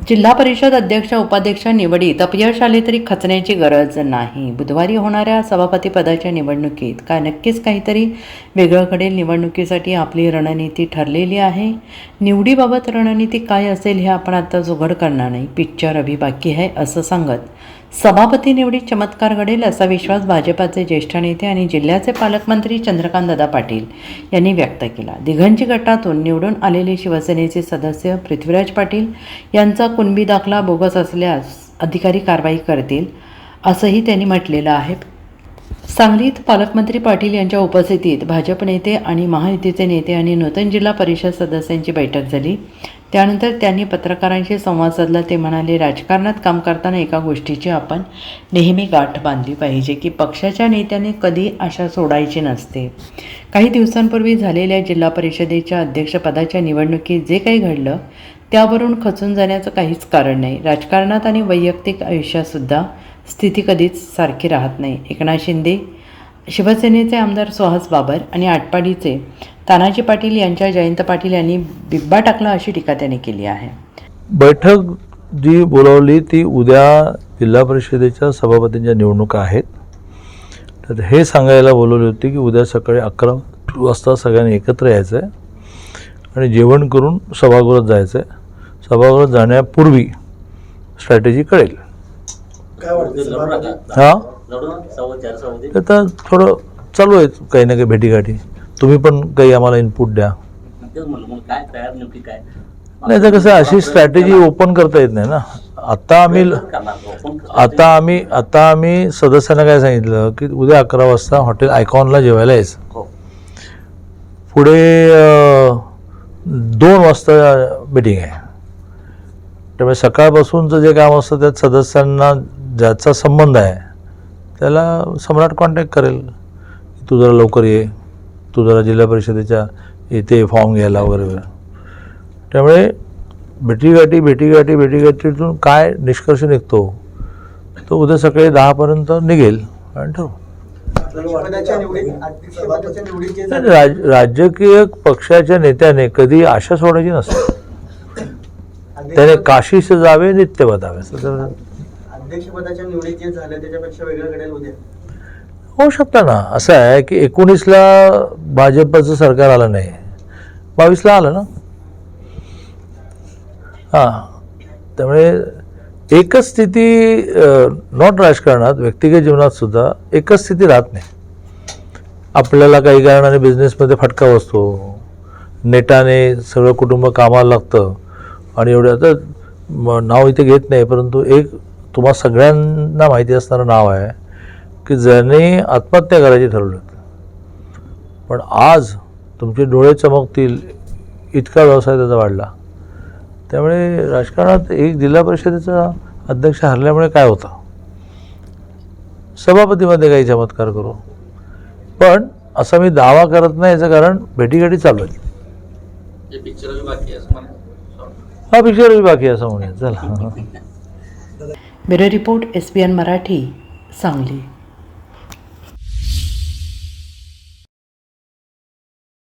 जिल्हा परिषद अध्यक्ष उपाध्यक्ष निवडीत अपयश आले तरी खचण्याची गरज नाही. बुधवारी होणाऱ्या सभापती पदाच्या निवडणुकीत नक्कीच काहीतरी वेगळं घडेल. निवडणुकीसाठी आपली रणनीती ठरलेली आहे. निवडीबाबत रणनीती काय असेल हे आपण आताच उघड करणार नाही. पिक्चर अभी बाकी आहे असं सांगत सभापती निवडीत चमत्कार घडेल असा विश्वास भाजपाचे ज्येष्ठ नेते आणि जिल्ह्याचे पालकमंत्री चंद्रकांतदादा पाटील यांनी व्यक्त केला. दिघंची गटातून निवडून आलेले शिवसेनेचे सदस्य पृथ्वीराज पाटील यांचा कुणबी दाखला बोगस असल्यास अधिकारी कारवाई करतील असंही त्यांनी म्हटलेलं आहे. सांगलीत पालकमंत्री पाटील यांच्या उपस्थितीत भाजप नेते आणि महायुतीचे नेते आणि नूतन जिल्हा परिषद सदस्यांची बैठक झाली. त्यानंतर त्यांनी पत्रकारांशी संवाद साधला. ते म्हणाले, राजकारणात काम करताना एका गोष्टीची आपण नेहमी गाठ बांधली पाहिजे की पक्षाच्या नेत्याने कधी आशा सोडायची नसते. काही दिवसांपूर्वी झालेल्या जिल्हा परिषदेच्या अध्यक्षपदाच्या निवडणुकीत जे काही घडलं त्यावरून खचून जाण्याचं काहीच कारण नाही. राजकारणात आणि वैयक्तिक आयुष्यातसुद्धा स्थिती कधीच सारखी राहत नाही. एकनाथ शिंदे, शिवसेनेचे आमदार सुहास बाबर आणि आटपाडीचे तानाजी पाटील यांच्या जयंत पाटील यांनी बिब्बा टाकला अशी टीका त्यांनी केली आहे. बैठक जी बोलावली ती उद्या जिल्हा परिषदेच्या सभापतींच्या निवडणुका आहेत. तर हे सांगायला बोलवली होती की उद्या सकाळी 11 वाजता सगळ्यांनी एकत्र यायचं आहे आणि जेवण करून सभागृहात जायचं आहे. सभागृहात जाण्यापूर्वी स्ट्रॅटेजी कळेल. हां, आता थोडं चालू आहे काही ना काही भेटीगाठी. तुम्ही पण काही आम्हाला इनपुट द्या. नाही तर कसं अशी स्ट्रॅटेजी ओपन करता येत नाही ना. आता आम्ही सदस्यांना काय सांगितलं की उद्या 11 वाजता हॉटेल आयकॉनला जेवायला यायचं. पुढे 2 वाजता मीटिंग आहे. त्यामुळे सकाळपासूनचं जे काम असतं त्यात सदस्यांना ज्याचा संबंध आहे त्याला सम्राट कॉन्टॅक्ट करेल. तू जरा लवकर ये, तू जरा जिल्हा परिषदेच्या येते फॉर्म घ्यायला वगैरे. त्यामुळे भेटीगाठीतून काय निष्कर्ष निघतो तो उद्या सकाळी 10पर्यंत निघेल आणि ठरवू. राजकीय पक्षाच्या नेत्याने कधी आशा सोडायची नसते. त्याने काशीस जावे नित्य बधावे. अध्यक्षपदाच्या निवडीत जे झालं त्याच्यापेक्षा वेगळं घडेल उद्या होऊ शकतं ना. असं आहे की 19ला भाजपचं सरकार आलं नाही, 22ला आलं ना. हां, त्यामुळे एकच स्थिती नॉट राजकारणात, व्यक्तिगत जीवनात सुद्धा एकच स्थिती राहत नाही. आपल्याला काही कारणाने बिझनेसमध्ये फटका बसतो, नेटाने सगळं कुटुंब कामाला लागतं आणि एवढं तर नाव इथे घेत नाही, परंतु एक तुम्हा सगळ्यांना माहिती असणारं नाव आहे की ज्याने आत्महत्या करायची ठरवलं. पण आज तुमचे डोळे चमकतील इतका व्यवसाय त्याचा वाढला. त्यामुळे राजकारणात एक जिल्हा परिषदेचा अध्यक्ष हरल्यामुळे काय होतं, सभापतीमध्ये काही चमत्कार करू. पण असा मी दावा करत नाही. याचं कारण भेटीगाठी चालू आहे. हा पिक्चर बाकी असं म्हणूया. चला. Bureau report, SBN Marathi, Sangli.